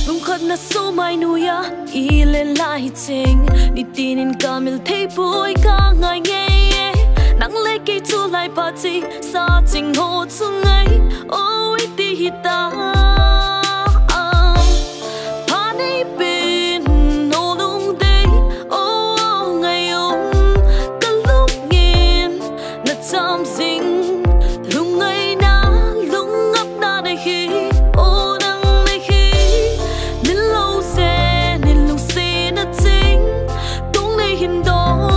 lung khát na số mai nuya i lên lại chênh đi tin camel thấy bụi ca ngày nghe nắng lấy cây chu lại party sa chinh hồ chung ngay ôi đi ta pani bên nô lung đây ô ngày ông cả lúc nghiền na chăm dinh lung ngày na lung ngập na đây khi ô đang đây khi nên lâu xe na chinh tung này hình đó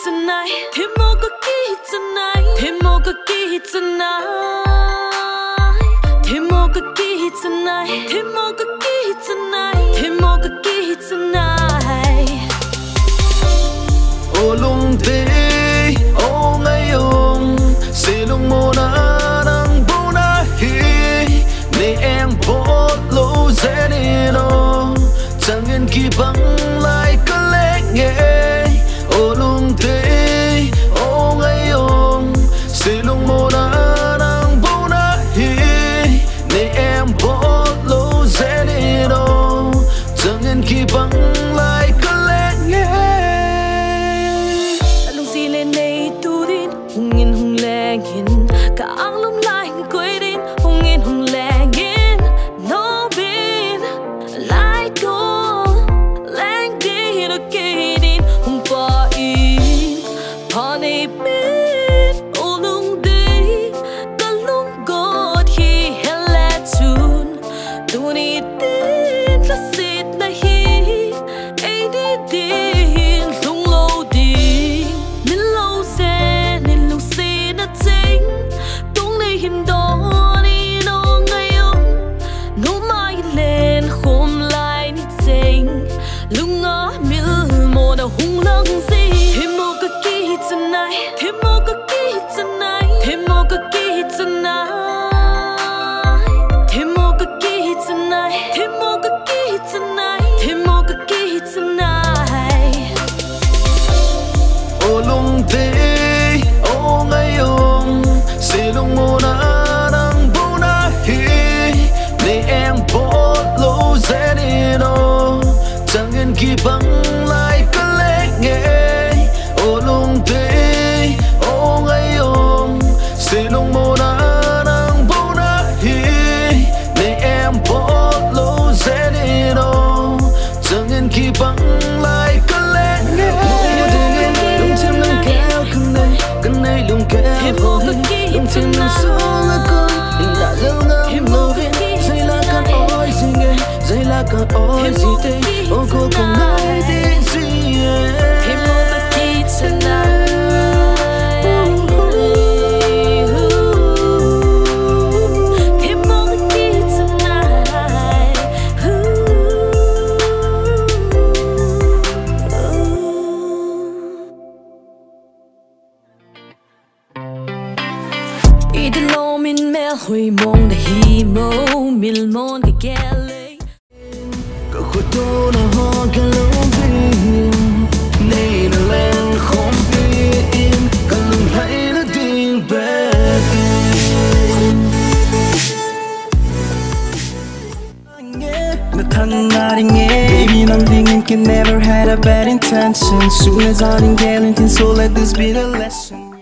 tonight, Themmo kaki Channai, Themmo kaki Channai, Themmo kaki Channai, Themmo kaki Channai, Themmo kaki Channai. O lung te, o ngay ông, se lung mo na nang bu na hi, ne em bot lo zeni no, chẳng yên kỳ bằng lại có lẽ nghe. O lung te, o ngay ông, se lung mo na nang bu na hi, ne em bot lo zeni no, chẳng yên kỳ bằng lại có lẽ nghe. Lung si lên này tu din, hung yên lên cả ang lung lại quay din, hung yên lên no bin lại go lên đi được kê din hung pa in pani biết ô lung đi cả lung god hi hele tun tu ni tin là sit na hi ai đi din lung lâu đi nên lâu xe na chinh tung này hình đó đi nó ngay ông nó mai lên hôm lại đi chinh lung ngã miêu mồ đầu hung lăng gì Themmo kaki Channai, Themmo kaki Channai, Themmo kaki Channai, Themmo kaki Channai, Themmo kaki Channai, Themmo kaki Channai. O lung te, o ngay ông, se lung mo na nang bu na hi, ne em bot lo zeni no, chẳng yên kỳ bằng lại có lẽ nghe. O lung te, o ngay ông, se lung mo na nang bu na hi, ne em bot lo zeni no, chẳng yên kỳ bằng lại có lẽ nghe. Lung chim lung kéo cần này lung kéo lung chim lung xuống ở con đình đã lâu ngắm lâu viên dây lá con oi gì nghe dây lá con oi gì thế ô cô không nói thế gì Themmo kaki Channai, Themmo kaki Channai. I det lå min mel hui mong da hi mo mil mon ke gele. có khổ tô na ho cái lâu viên này là lên không biết cần lung hay là tiếng bé na thằng nào đi nghe baby I'm thinking can never had a bad intention soon as I didn't get anything so let this be the lesson.